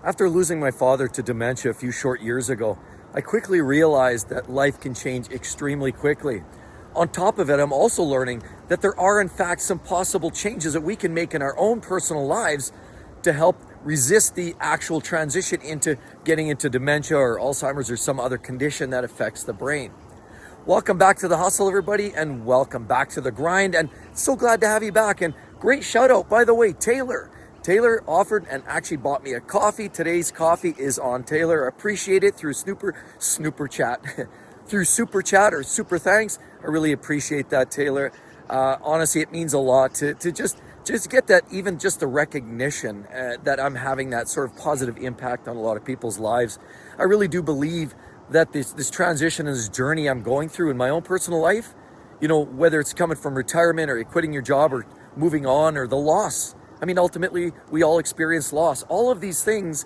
After losing my father to dementia a few short years ago, I quickly realized that life can change extremely quickly. On top of it, I'm also learning that there are in fact some possible changes that we can make in our own personal lives to help resist the actual transition into getting into dementia or Alzheimer's or some other condition that affects the brain. Welcome back to the hustle, everybody, and welcome back to the grind. And so glad to have you back. And great shout out, by the way, Taylor. Taylor offered and actually bought me a coffee. Today's coffee is on Taylor. Appreciate it through Snooper Chat. Through Super Chat or Super Thanks. I really appreciate that, Taylor. Honestly, it means a lot to just get that, even just the recognition that I'm having that sort of positive impact on a lot of people's lives. I really do believe that this transition and this journey I'm going through in my own personal life, whether it's coming from retirement or quitting your job or moving on or the loss. I mean, ultimately, we all experience loss. All of these things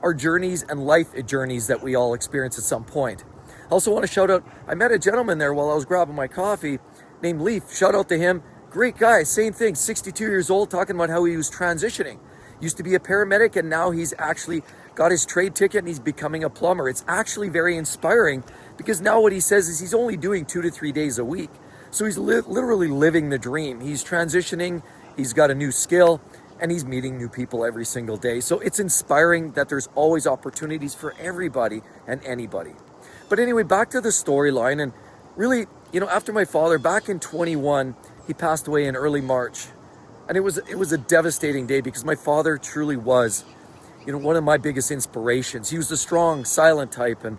are journeys and life journeys that we all experience at some point. I also want to shout out, I met a gentleman there while I was grabbing my coffee named Leaf. Shout out to him. Great guy, same thing, 62 years old, talking about how he was transitioning. Used to be a paramedic and now he's actually got his trade ticket and he's becoming a plumber. It's actually very inspiring because now what he says is he's only doing 2 to 3 days a week. So he's literally living the dream. He's transitioning, he's got a new skill, and he's meeting new people every single day. So it's inspiring that there's always opportunities for everybody and anybody. But anyway, back to the storyline. And really, after my father, back in 21, he passed away in early March. And it was a devastating day because my father truly was, one of my biggest inspirations. He was the strong, silent type. And,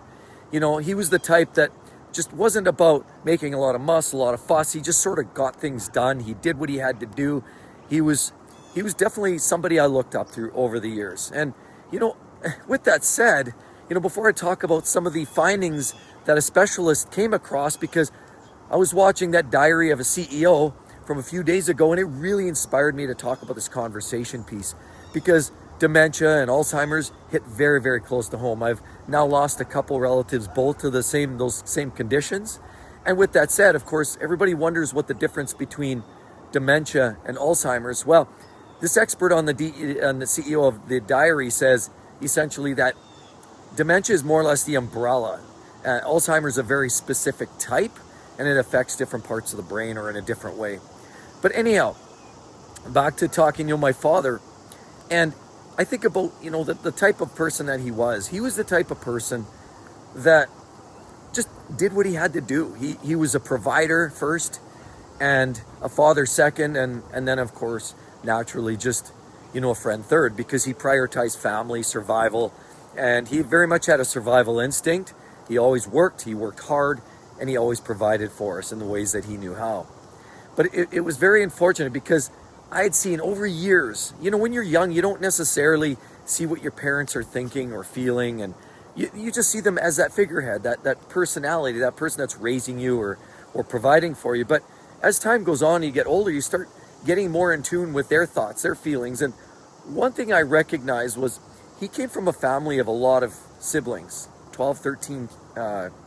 he was the type that just wasn't about making a lot of muss, a lot of fuss. He just sort of got things done. He did what he had to do. He was definitely somebody I looked up to over the years. And, with that said, before I talk about some of the findings that a specialist came across, because I was watching that Diary of a CEO from a few days ago, and it really inspired me to talk about this conversation piece, because dementia and Alzheimer's hit very, very close to home. I've now lost a couple relatives, both to those same conditions. And with that said, of course, everybody wonders what the difference between dementia and Alzheimer's. Well, this expert on the CEO of the Diary says essentially that dementia is more or less the umbrella. Alzheimer's is a very specific type, and it affects different parts of the brain or in a different way. But anyhow, back to talking, my father, and I think about, the type of person that he was. He was the type of person that just did what he had to do. He was a provider first, and a father second, and then, of course, naturally just, a friend third, because he prioritized family, survival, and he very much had a survival instinct. He always worked hard, and he always provided for us in the ways that he knew how. But it was very unfortunate because I had seen over years, when you're young, you don't necessarily see what your parents are thinking or feeling, and you just see them as that figurehead, that personality, that person that's raising you or providing for you. But as time goes on, you get older, you start getting more in tune with their thoughts, their feelings. And one thing I recognized was he came from a family of a lot of siblings, 12, 13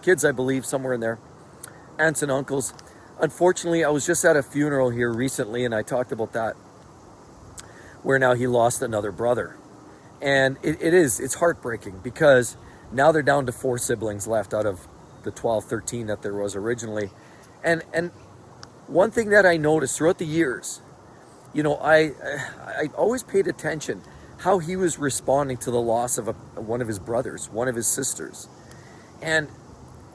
kids, I believe, somewhere in there, aunts and uncles. Unfortunately, I was just at a funeral here recently, and I talked about that, where now he lost another brother. And it's heartbreaking because now they're down to 4 siblings left out of the 12, 13 that there was originally. And one thing that I noticed throughout the years, I always paid attention how he was responding to the loss of one of his brothers, one of his sisters. And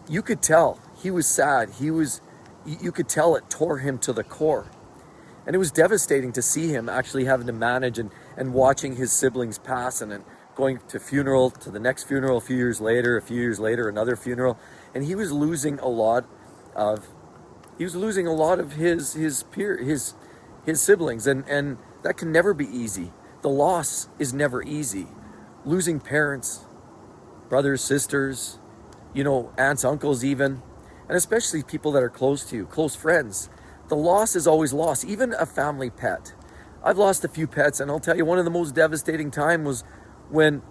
you could tell he was sad. You could tell it tore him to the core. And it was devastating to see him actually having to manage and watching his siblings pass and then going to funeral, to the next funeral a few years later, another funeral. And he was losing a lot of his siblings. And that can never be easy. The loss is never easy. Losing parents, brothers, sisters, aunts, uncles even, and especially people that are close to you, close friends. The loss is always loss, even a family pet. I've lost a few pets, and I'll tell you, one of the most devastating time was when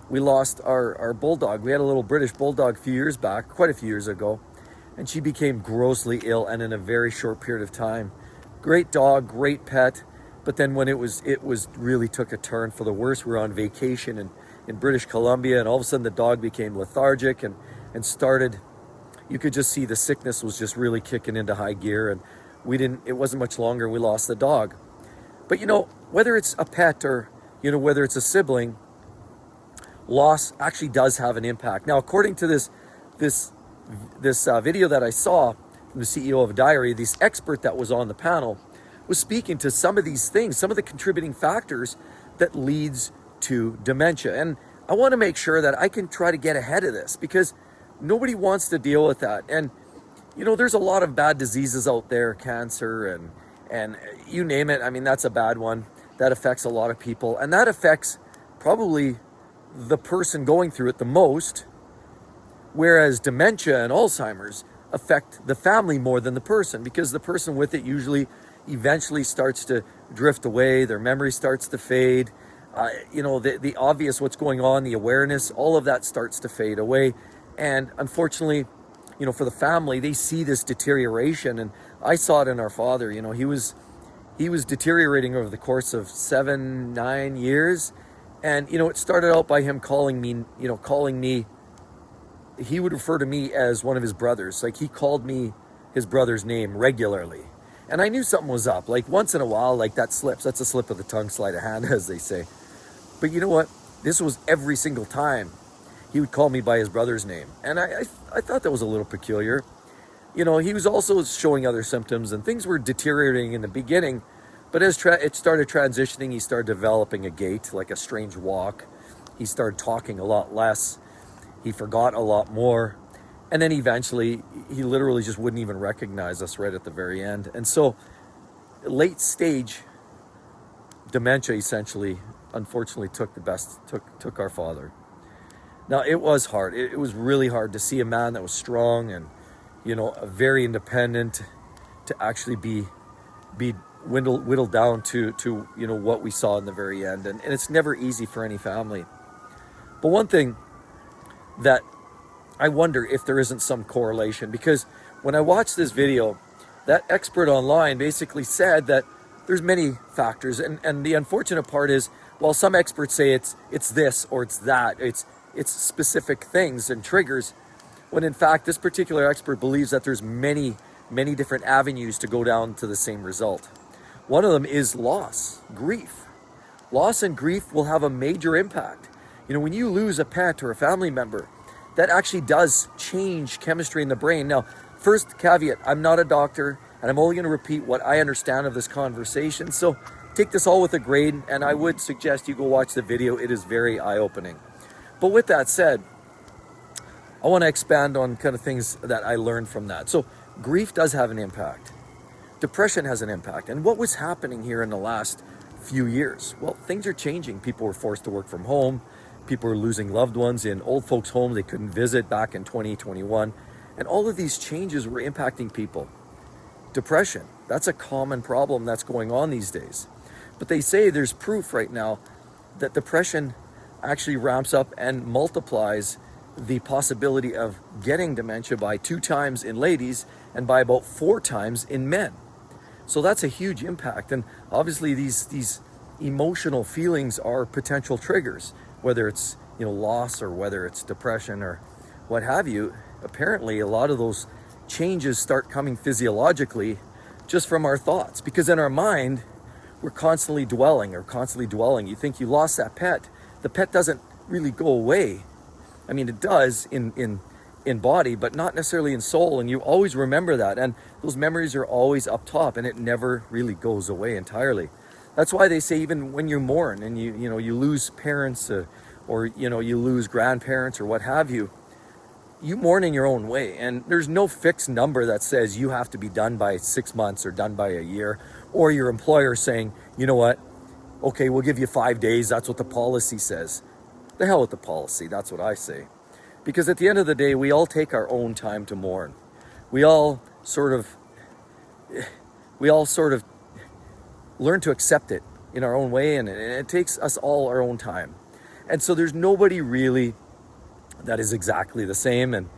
we lost our bulldog. We had a little British bulldog a few years back, quite a few years ago, and she became grossly ill, and in a very short period of time. Great dog, great pet, but then when it was really took a turn for the worse. We were on vacation in British Columbia, and all of a sudden the dog became lethargic and started, you could just see the sickness was just really kicking into high gear, and it wasn't much longer, we lost the dog. But whether it's a pet or, whether it's a sibling, loss actually does have an impact. Now, according to this video that I saw from the CEO of Retiree, this expert that was on the panel was speaking to some of these things, some of the contributing factors that leads to dementia. And I want to make sure that I can try to get ahead of this, because nobody wants to deal with that. And there's a lot of bad diseases out there, cancer and you name it. I mean, that's a bad one that affects a lot of people, and that affects probably the person going through it the most, whereas dementia and Alzheimer's affect the family more than the person, because the person with it usually eventually starts to drift away, their memory starts to fade, the obvious what's going on, the awareness, all of that starts to fade away. And unfortunately, for the family, they see this deterioration. And I saw it in our father. He was deteriorating over the course of 7-9 years. And it started out by him calling me, he would refer to me as one of his brothers. Like, he called me his brother's name regularly. And I knew something was up. Like, once in a while, like, that slips. That's a slip of the tongue, sleight of hand, as they say. But you know what? This was every single time he would call me by his brother's name. And I thought that was a little peculiar. He was also showing other symptoms, and things were deteriorating in the beginning. But as it started transitioning, he started developing a gait, like a strange walk. He started talking a lot less. He forgot a lot more. And then eventually, he literally just wouldn't even recognize us right at the very end. And so, late stage dementia essentially, unfortunately, took our father. Now, it was hard. It was really hard to see a man that was strong and, very independent, to actually be whittled down to what we saw in the very end. And it's never easy for any family. But one thing that I wonder if there isn't some correlation, because when I watched this video, that expert online basically said that there's many factors, and the unfortunate part is, while some experts say it's this or it's that, it's specific things and triggers, when in fact this particular expert believes that there's many different avenues to go down to the same result. One of them is loss, grief. Loss and grief will have a major impact. When you lose a pet or a family member, that actually does change chemistry in the brain. Now, first caveat, I'm not a doctor, and I'm only going to repeat what I understand of this conversation. So take this all with a grain, and I would suggest you go watch the video. It is very eye-opening. But with that said, I want to expand on kind of things that I learned from that. So grief does have an impact. Depression has an impact. And what was happening here in the last few years? Well, things are changing. People were forced to work from home. People were losing loved ones in old folks' homes they couldn't visit back in 2021. And all of these changes were impacting people. Depression, that's a common problem that's going on these days. But they say there's proof right now that depression actually ramps up and multiplies the possibility of getting dementia by 2 times in ladies and by about 4 times in men. So that's a huge impact. And obviously these emotional feelings are potential triggers, whether it's loss or whether it's depression or what have you. Apparently a lot of those changes start coming physiologically just from our thoughts, because in our mind we're constantly dwelling. You think you lost that pet. The pet doesn't really go away. I mean, it does in body, but not necessarily in soul, and you always remember that, and those memories are always up top, and it never really goes away entirely. That's why they say even when you mourn and you lose parents or you lose grandparents or what have you, you mourn in your own way, and there's no fixed number that says you have to be done by 6 months or done by a year, or your employer saying, you know what, okay, we'll give you 5 days, that's what the policy says. The hell with the policy, that's what I say. Because at the end of the day, we all take our own time to mourn. We all sort of learn to accept it in our own way, and it takes us all our own time. And so there's nobody really that is exactly the same, and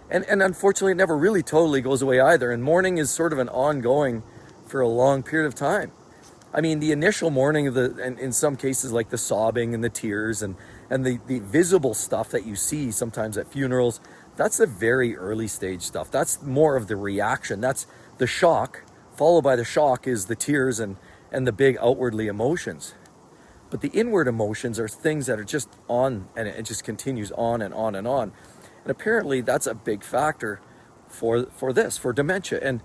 unfortunately it never really totally goes away either. And mourning is sort of an ongoing for a long period of time. I mean, the initial mourning and in some cases like the sobbing and the tears and And the visible stuff that you see sometimes at funerals, that's the very early stage stuff. That's more of the reaction. That's the shock. Followed by the shock is the tears and the big outwardly emotions. But the inward emotions are things that are just on, and it just continues on and on and on. And apparently that's a big factor for dementia. And,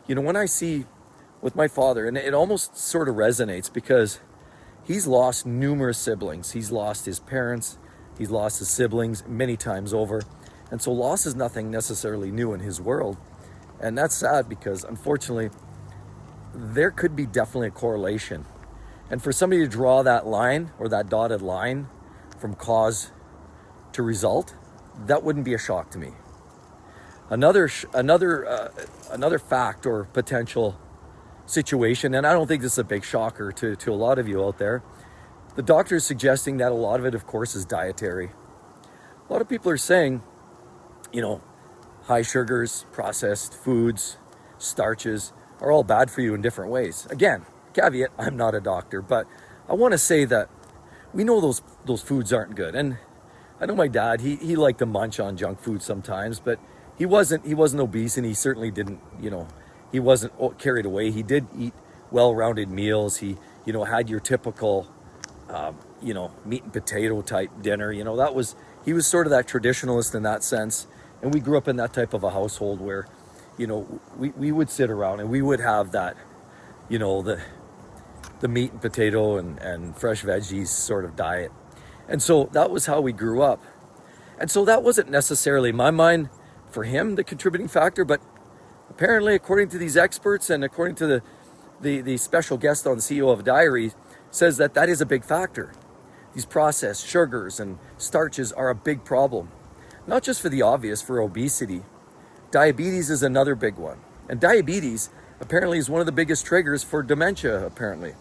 when I see with my father, and it almost sort of resonates because he's lost numerous siblings. He's lost his parents. He's lost his siblings many times over. And so loss is nothing necessarily new in his world. And that's sad because, unfortunately, there could be definitely a correlation. And for somebody to draw that line or that dotted line from cause to result, that wouldn't be a shock to me. Another fact or potential situation, and I don't think this is a big shocker to a lot of you out there, the doctor is suggesting that a lot of it, of course, is dietary. A lot of people are saying, high sugars, processed foods, starches are all bad for you in different ways. Again, caveat, I'm not a doctor, but I want to say that we know those foods aren't good. And I know my dad, he liked to munch on junk food sometimes, but he wasn't obese, and he certainly didn't, he wasn't carried away. He did eat well-rounded meals. He, had your typical, meat and potato type dinner. He was sort of that traditionalist in that sense. And we grew up in that type of a household where, we would sit around and we would have that, the meat and potato and fresh veggies sort of diet. And so that was how we grew up. And so that wasn't necessarily, in my mind, for him, the contributing factor, but apparently, according to these experts and according to the special guest on the CEO of Diary, says that is a big factor. These processed sugars and starches are a big problem. Not just for the obvious, for obesity. Diabetes is another big one. And diabetes apparently is one of the biggest triggers for dementia, apparently.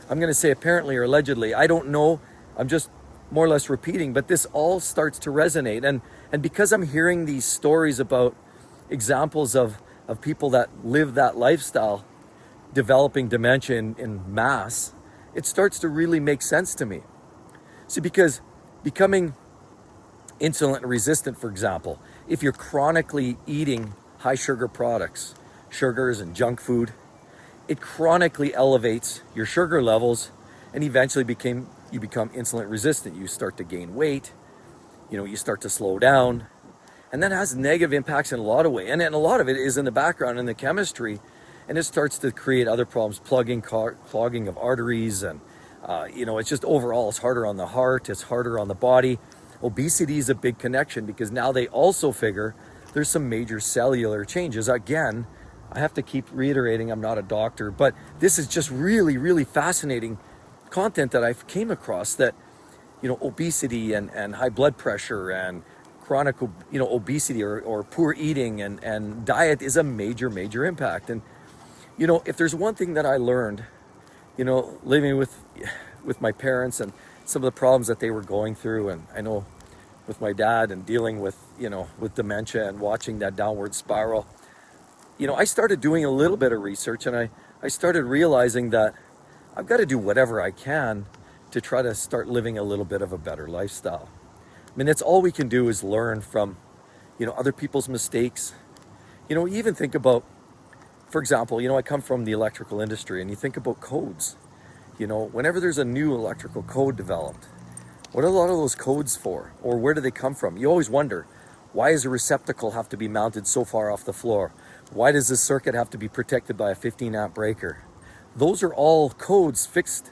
I'm going to say apparently or allegedly. I don't know. I'm just more or less repeating, but this all starts to resonate. And because I'm hearing these stories about examples of people that live that lifestyle, developing dementia in mass, it starts to really make sense to me. See, because becoming insulin resistant, for example, if you're chronically eating high sugar products, sugars and junk food, it chronically elevates your sugar levels, and eventually you become insulin resistant. You start to gain weight, you start to slow down, and that has negative impacts in a lot of ways. And a lot of it is in the background, in the chemistry, and it starts to create other problems, clogging of arteries, and it's just overall, it's harder on the heart, it's harder on the body. Obesity is a big connection because now they also figure there's some major cellular changes. Again, I have to keep reiterating, I'm not a doctor, but this is just really, really fascinating content that I've came across, that, obesity and high blood pressure and chronic, obesity or poor eating and diet is a major, major impact. And, if there's one thing that I learned, living with my parents and some of the problems that they were going through, and I know with my dad and dealing with, with dementia and watching that downward spiral, I started doing a little bit of research, and I started realizing that I've got to do whatever I can to try to start living a little bit of a better lifestyle. I mean, that's all we can do is learn from, other people's mistakes. You even think about, for example, I come from the electrical industry, and you think about codes. Whenever there's a new electrical code developed, what are a lot of those codes for? Or where do they come from? You always wonder, why does a receptacle have to be mounted so far off the floor? Why does this circuit have to be protected by a 15 amp breaker? Those are all codes fixed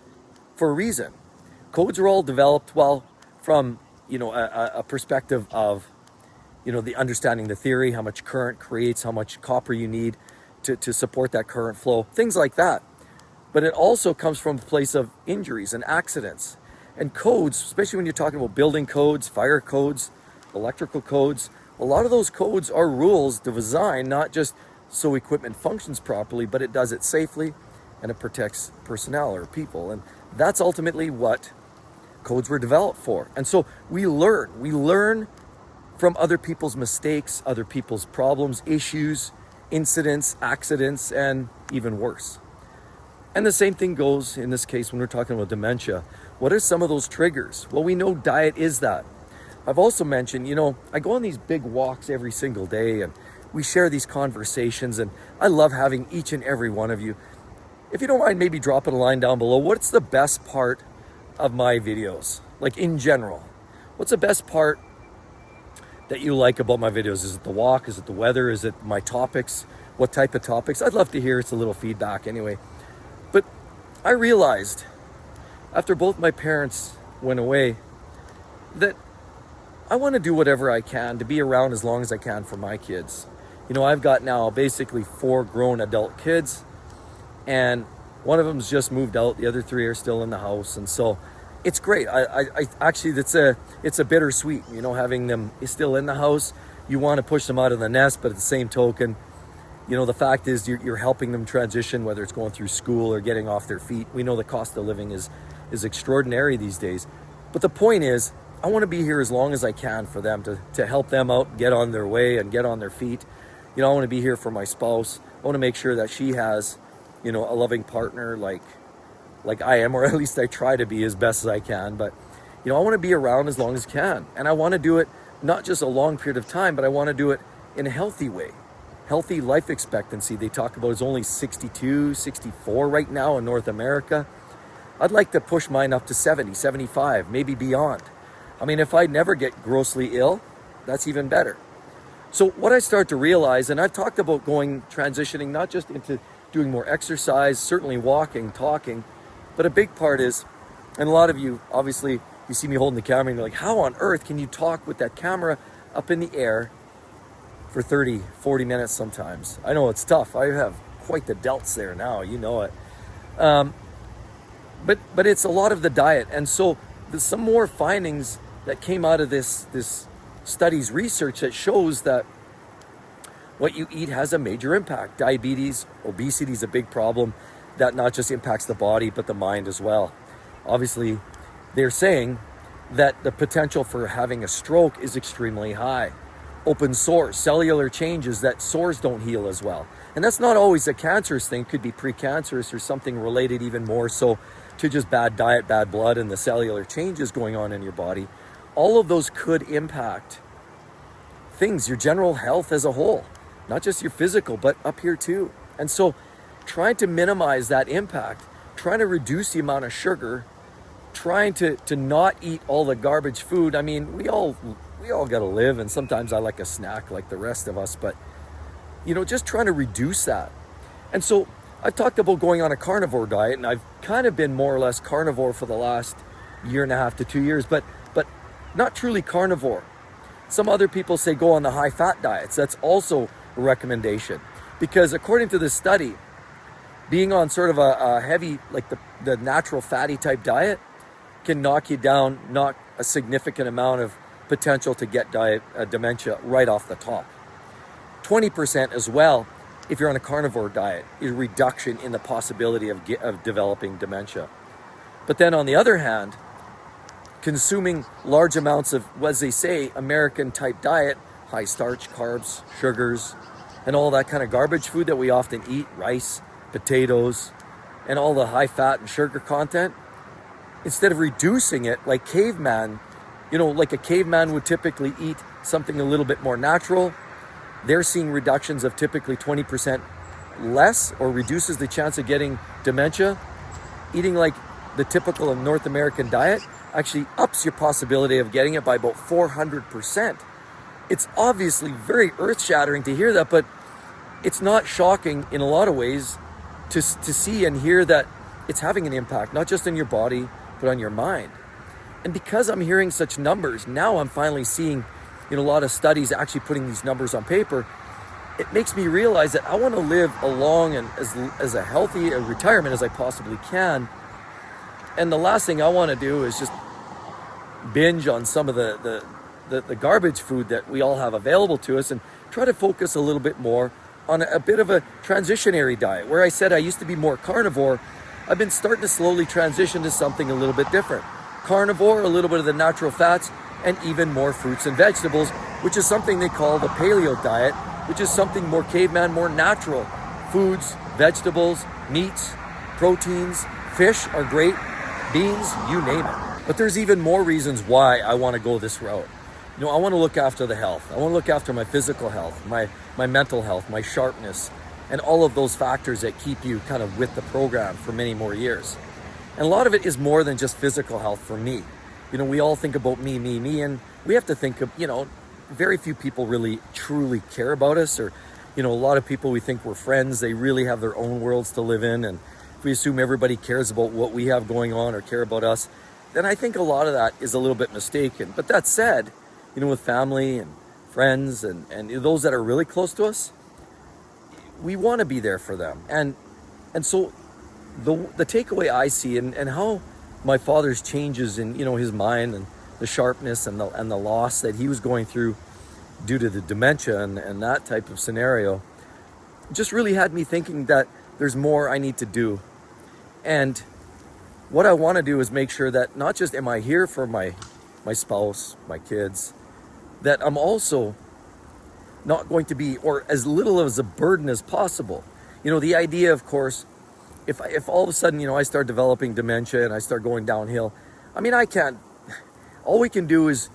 for a reason. Codes are all developed, from, a perspective of, the understanding the theory, how much current creates, how much copper you need to support that current flow, things like that. But it also comes from a place of injuries and accidents. And codes, especially when you're talking about building codes, fire codes, electrical codes, a lot of those codes are rules designed not just so equipment functions properly, but it does it safely and it protects personnel or people. And that's ultimately what codes were developed for. And so we learn from other people's mistakes, other people's problems, issues, incidents, accidents, and even worse. And the same thing goes in this case when we're talking about dementia. What are some of those triggers? Well, we know diet is that. I've also mentioned, I go on these big walks every single day and we share these conversations, and I love having each and every one of you. If you don't mind, maybe dropping a line down below. What's the best part of my videos? Like in general, what's the best part that you like about my videos? Is it the walk? Is it the weather? Is it my topics? What type of topics? I'd love to hear. It's a little feedback anyway. But I realized after both my parents went away that I want to do whatever I can to be around as long as I can for my kids. I've got now basically 4 grown adult kids, and one of them's just moved out. The other 3 are still in the house, and so it's great. I actually, it's a bittersweet, having them still in the house. You want to push them out of the nest, but at the same token, the fact is you're helping them transition, whether it's going through school or getting off their feet. We know the cost of living is extraordinary these days. But the point is, I want to be here as long as I can for them to help them out, get on their way and get on their feet. I want to be here for my spouse. I want to make sure that she has, a loving partner like I am, or at least I try to be as best as I can. But, I want to be around as long as I can. And I want to do it not just a long period of time, but I want to do it in a healthy way. Healthy life expectancy, they talk about, is only 62, 64 right now in North America. I'd like to push mine up to 70, 75, maybe beyond. If I never get grossly ill, that's even better. So what I start to realize, and I've talked about transitioning not just into doing more exercise, certainly walking, talking, but a big part is, and a lot of you, obviously, you see me holding the camera and you're like, how on earth can you talk with that camera up in the air for 30, 40 minutes sometimes? I know it's tough. I have quite the delts there now, you know it. But it's a lot of the diet. And so there's some more findings that came out of this study's research that shows that what you eat has a major impact. Diabetes, obesity is a big problem that not just impacts the body, but the mind as well. Obviously, they're saying that the potential for having a stroke is extremely high. Open sores, cellular changes, that sores don't heal as well. And that's not always a cancerous thing. It could be precancerous or something related even more so to just bad diet, bad blood, and the cellular changes going on in your body. All of those could impact things, your general health as a whole, not just your physical, but up here too. And so trying to minimize that impact, trying to reduce the amount of sugar, trying to not eat all the garbage food. We all got to live, and sometimes I like a snack like the rest of us, but just trying to reduce that. And so I've talked about going on a carnivore diet, and I've kind of been more or less carnivore for the last 1.5 to 2 years, but not truly carnivore. Some other people say go on the high fat diets. That's also a recommendation, because according to this study, being on sort of a heavy, like the natural fatty type diet can knock a significant amount of potential to get dementia right off the top. 20% as well, if you're on a carnivore diet, is a reduction in the possibility of developing dementia. But then on the other hand, consuming large amounts of, as they say, American type diet, high starch, carbs, sugars, and all that kind of garbage food that we often eat, rice, potatoes, and all the high fat and sugar content, instead of reducing it like caveman, like a caveman would typically eat something a little bit more natural, they're seeing reductions of typically 20% less, or reduces the chance of getting dementia. Eating like the typical North American diet actually ups your possibility of getting it by about 400%. It's obviously very earth-shattering to hear that, but it's not shocking in a lot of ways to see and hear that it's having an impact, not just on your body, but on your mind. And because I'm hearing such numbers, now I'm finally seeing a lot of studies actually putting these numbers on paper. It makes me realize that I want to live a long and as a healthy a retirement as I possibly can. And the last thing I want to do is just binge on some of the garbage food that we all have available to us, and try to focus a little bit more on a bit of a transitionary diet. Where I said I used to be more carnivore, I've been starting to slowly transition to something a little bit different. Carnivore, a little bit of the natural fats, and even more fruits and vegetables, which is something they call the paleo diet, which is something more caveman, more natural. Foods, vegetables, meats, proteins, fish are great, beans, you name it. But there's even more reasons why I want to go this route. I want to look after the health. I want to look after my physical health, my mental health, my sharpness, and all of those factors that keep you kind of with the program for many more years. And a lot of it is more than just physical health for me. We all think about me, and we have to think of, very few people really truly care about us, or, a lot of people we think we're friends, they really have their own worlds to live in. And if we assume everybody cares about what we have going on or care about us, then I think a lot of that is a little bit mistaken. But that said, with family and friends and those that are really close to us, we want to be there for them. And so the takeaway I see and how my father's changes in, his mind and the sharpness and the loss that he was going through due to the dementia and that type of scenario just really had me thinking that there's more I need to do. And what I want to do is make sure that not just am I here for my spouse, my kids, that I'm also not going to be, or as little as a burden as possible. The idea, of course, if all of a sudden, I start developing dementia and I start going downhill, I can't, all we can do is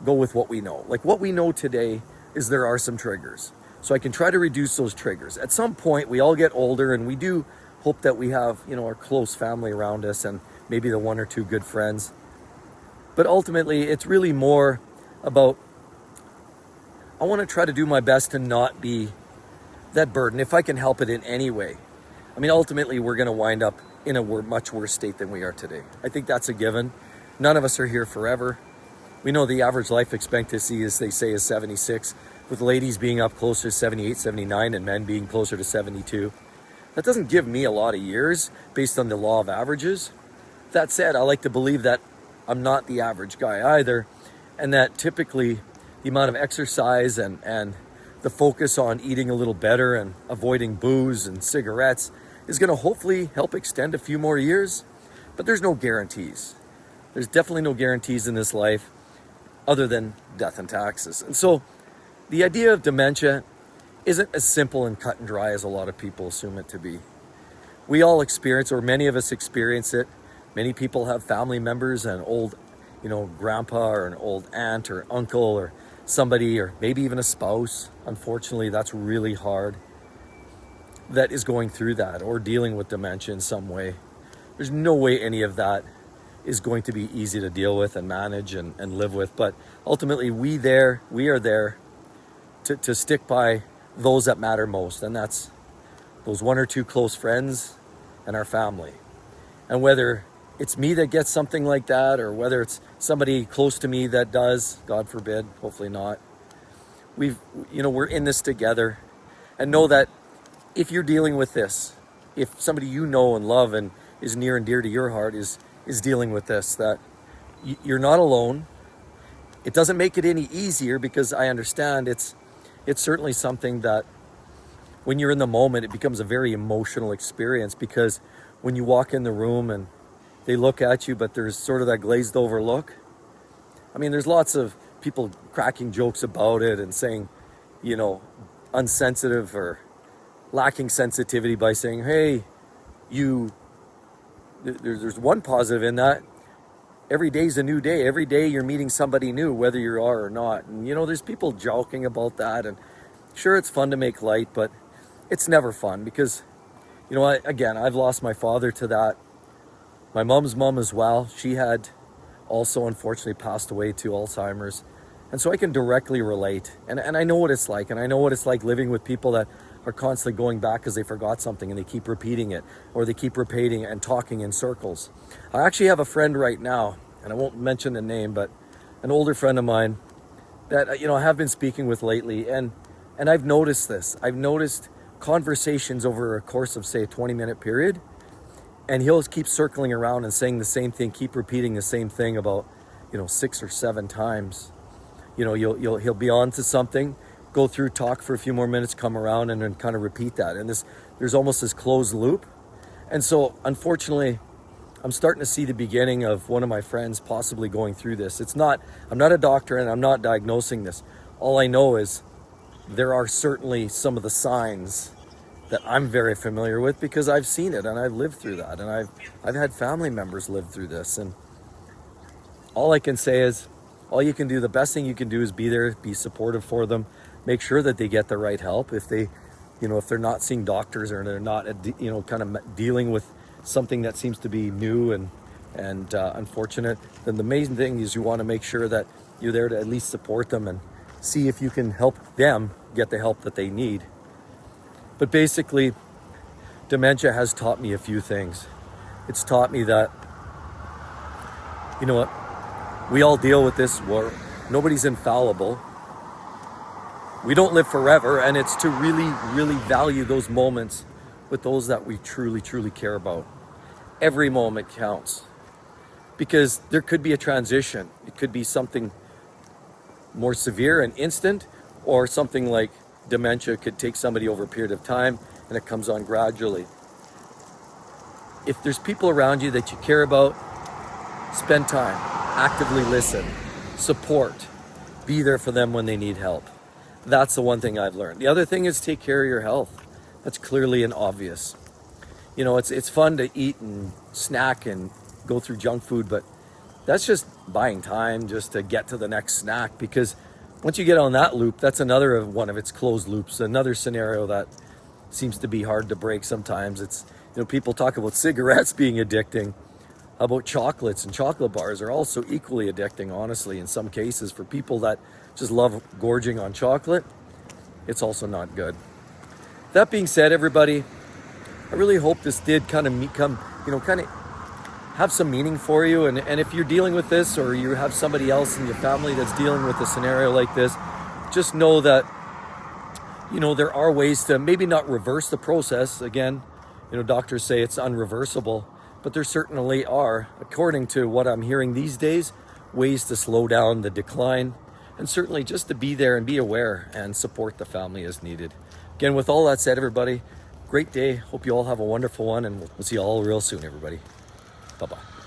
go with what we know. Like what we know today is there are some triggers. So I can try to reduce those triggers. At some point, we all get older and we do hope that we have, our close family around us and maybe the one or two good friends. But ultimately, it's really more about, I want to try to do my best to not be that burden, if I can help it in any way. Ultimately, we're going to wind up in a much worse state than we are today. I think that's a given. None of us are here forever. We know the average life expectancy, as they say, is 76, with ladies being up closer to 78, 79, and men being closer to 72. That doesn't give me a lot of years based on the law of averages. That said, I like to believe that I'm not the average guy either, and that typically the amount of exercise and the focus on eating a little better and avoiding booze and cigarettes is going to hopefully help extend a few more years. But there's no guarantees. There's definitely no guarantees in this life other than death and taxes. And so the idea of dementia isn't as simple and cut and dry as a lot of people assume it to be. We all experience, or many of us experience it. Many people have family members, an old, grandpa or an old aunt or uncle or somebody, or maybe even a spouse. Unfortunately, that's really hard, that is going through that or dealing with dementia in some way. There's no way any of that is going to be easy to deal with and manage and live with. But ultimately, we are there to stick by those that matter most. And that's those one or two close friends and our family. And whether it's me that gets something like that, or whether it's somebody close to me that does, God forbid, hopefully not, we're in this together. And know that if you're dealing with this, if somebody you know and love and is near and dear to your heart is dealing with this, that you're not alone. It doesn't make it any easier, because I understand it's certainly something that when you're in the moment, it becomes a very emotional experience, because when you walk in the room and they look at you, but there's sort of that glazed over look. There's lots of people cracking jokes about it and saying, unsensitive or lacking sensitivity by saying, hey, there's one positive in that. Every day's a new day. Every day you're meeting somebody new, whether you are or not. And, there's people joking about that. And sure, it's fun to make light, but it's never fun because, I've lost my father to that. My mom's mom as well. She had also unfortunately passed away to Alzheimer's. And so I can directly relate. And I know what it's like. And I know what it's like living with people that are constantly going back because they forgot something and they keep repeating it, or they keep repeating it and talking in circles. I actually have a friend right now, and I won't mention the name, but an older friend of mine that, I have been speaking with lately. And I've noticed this. I've noticed conversations over a course of, say, a 20-minute period. And he'll keep circling around and saying the same thing, keep repeating the same thing about, 6 or 7 times. He'll be on to something, go through, talk for a few more minutes, come around, and then kind of repeat that. And there's almost this closed loop. And so, unfortunately, I'm starting to see the beginning of one of my friends possibly going through this. I'm not a doctor and I'm not diagnosing this. All I know is there are certainly some of the signs that I'm very familiar with because I've seen it and I've lived through that, and I've had family members live through this. And all I can say is, all you can do, the best thing you can do is be there, be supportive for them, make sure that they get the right help. If they, if they're not seeing doctors or they're not, kind of dealing with something that seems to be new and unfortunate, then the main thing is you want to make sure that you're there to at least support them and see if you can help them get the help that they need. But basically, dementia has taught me a few things. It's taught me that, what, we all deal with this. Nobody's infallible. We don't live forever, and it's to really, really value those moments with those that we truly, truly care about. Every moment counts, because there could be a transition. It could be something more severe and instant, or something like dementia could take somebody over a period of time and it comes on gradually. If there's people around you that you care about, spend time, actively listen, support, be there for them when they need help. That's the one thing I've learned. The other thing is take care of your health. That's clearly and obvious. It's fun to eat and snack and go through junk food, but that's just buying time just to get to the next snack, because once you get on that loop, that's another one of its closed loops, another scenario that seems to be hard to break sometimes. It's, people talk about cigarettes being addicting. How about chocolates? And chocolate bars are also equally addicting, honestly, in some cases. For people that just love gorging on chocolate, it's also not good. That being said, everybody, I really hope this did kind of have some meaning for you. And if you're dealing with this, or you have somebody else in your family that's dealing with a scenario like this, just know that, there are ways to maybe not reverse the process. Again, doctors say it's unreversible, but there certainly are, according to what I'm hearing these days, ways to slow down the decline, and certainly just to be there and be aware and support the family as needed. Again, with all that said, everybody, great day. Hope you all have a wonderful one, and we'll see you all real soon, everybody. Bye-bye.